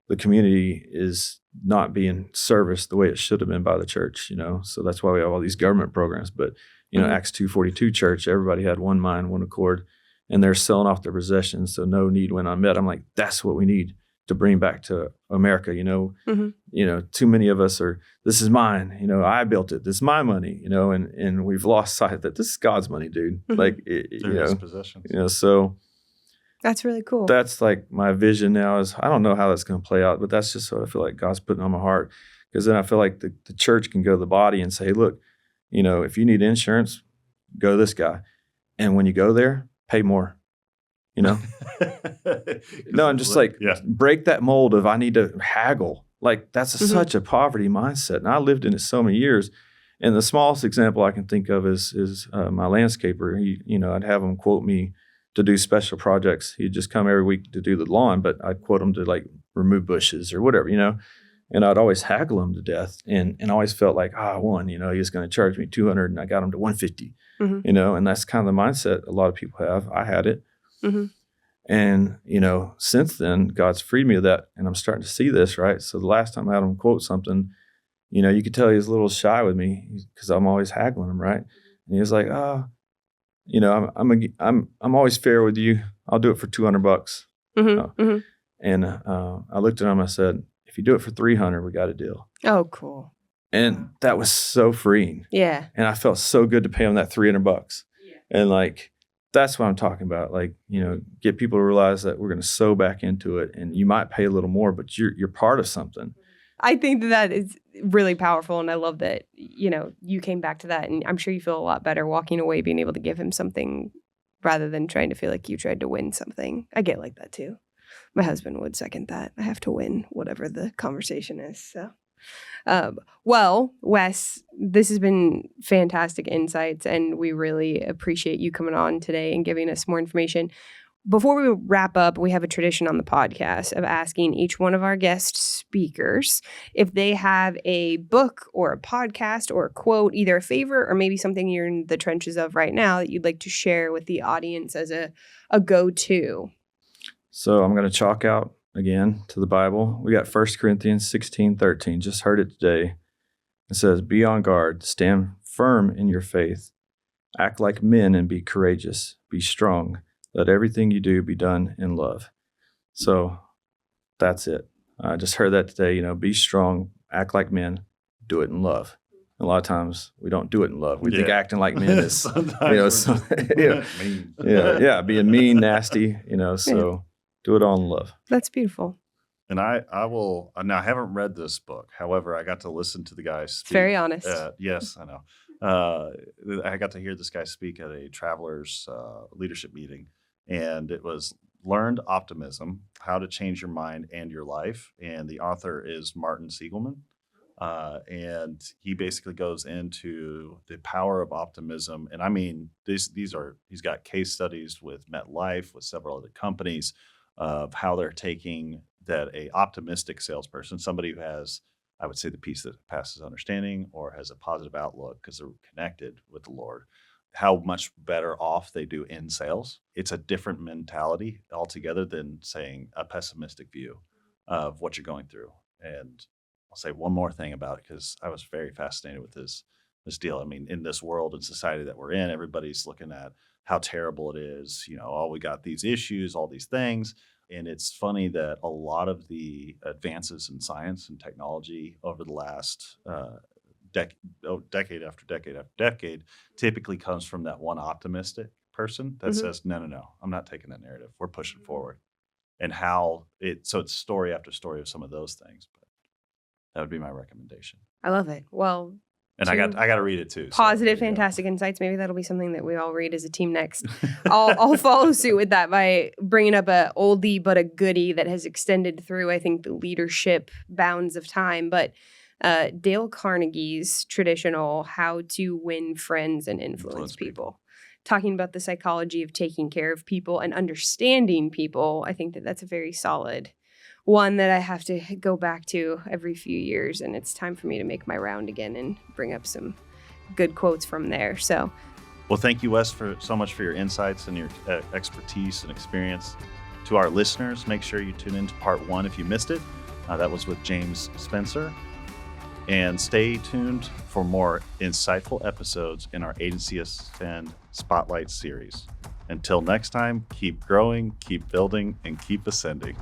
the community is not being serviced the way it should have been by the church, you know? So that's why we have all these government programs. But, you know, Acts 2:42 church, everybody had one mind, one accord, and they're selling off their possessions, so no need went unmet. I'm like, that's what we need. to bring back to America. Mm-hmm. Too many of us are, this is mine. I built it. This is my money. And we've lost sight that this is God's money, dude. Mm-hmm. Like, His possessions. So that's really cool. that's like my vision now is, I don't know how that's going to play out, but that's just what I feel like God's putting on my heart. Because then I feel like the church can go to the body and say, look, if you need insurance, go to this guy. And when you go there, pay more. No, I'm just like, break that mold of I need to haggle. Like that's Mm-hmm. such a poverty mindset. And I lived in it so many years. And the smallest example I can think of is my landscaper. I'd have him quote me to do special projects. He'd just come every week to do the lawn, but I'd quote him to like remove bushes or whatever, and I'd always haggle him to death. And I always felt like, I won, he was going to charge me $200 and I got him to $150, Mm-hmm. And that's kind of the mindset a lot of people have. I had it. Mm-hmm. And, since then, God's freed me of that. And I'm starting to see this, right? So the last time I had him quote something, you could tell he was a little shy with me because I'm always haggling him, right? And he was like, I'm always fair with you. I'll do it for $200. Mm-hmm. Mm-hmm. And I looked at him, I said, if you do it for $300, we got a deal. Oh, cool. And that was so freeing. Yeah. And I felt so good to pay him that $300. Yeah. And like, that's what I'm talking about. Like, get people to realize that we're going to sow back into it, and you might pay a little more, but you're part of something. I think that is really powerful. And I love that, you came back to that. And I'm sure you feel a lot better walking away, being able to give him something rather than trying to feel like you tried to win something. I get like that too. My husband would second that. I have to win whatever the conversation is. So, well, Wes, this has been fantastic insights, and we really appreciate you coming on today and giving us more information. Before we wrap up, we have a tradition on the podcast of asking each one of our guest speakers if they have a book or a podcast or a quote, either a favorite or maybe something you're in the trenches of right now that you'd like to share with the audience as a go-to. So I'm going to chalk out again to the Bible. We got 1 Corinthians 16:13. Just heard it today. It says, be on guard, stand firm in your faith, act like men and be courageous, be strong. Let everything you do be done in love. So that's it. I just heard that today, be strong, act like men, do it in love. A lot of times we don't do it in love. We think acting like men is, being mean, nasty, so do it all in love. That's beautiful. And I will, now I haven't read this book. However, I got to listen to the guy speak. Very honest. Yes, I know. I got to hear this guy speak at a traveler's leadership meeting. And it was Learned Optimism, How to Change Your Mind and Your Life. And the author is Martin Seligman. And he basically goes into the power of optimism. And I mean, he's got case studies with MetLife, with several other companies, of how they're taking that a optimistic salesperson, somebody who has, I would say, the peace that passes understanding or has a positive outlook because they're connected with the Lord, how much better off they do in sales. It's a different mentality altogether than saying a pessimistic view of what you're going through. And I'll say one more thing about it because I was very fascinated with this deal. I mean, in this world and society that we're in, everybody's looking at how terrible it is. We got these issues, all these things. And it's funny that a lot of the advances in science and technology over the last decade after decade after decade typically comes from that one optimistic person that says, no, I'm not taking that narrative. We're pushing forward. And so it's story after story of some of those things. But that would be my recommendation. I love it. Well, and I got to read it too. Positive, fantastic insights. Maybe that'll be something that we all read as a team next. I'll follow suit with that by bringing up a oldie but a goodie that has extended through, I think, the leadership bounds of time. But Dale Carnegie's traditional How to Win Friends and Influence People. Talking about the psychology of taking care of people and understanding people, I think that's a very solid one that I have to go back to every few years. And it's time for me to make my round again and bring up some good quotes from there. So, well, thank you, Wes, so much for your insights and your expertise and experience. To our listeners, make sure you tune into part 1 if you missed it. That was with James Spencer. And stay tuned for more insightful episodes in our Agency Ascend Spotlight series. Until next time, keep growing, keep building, and keep ascending.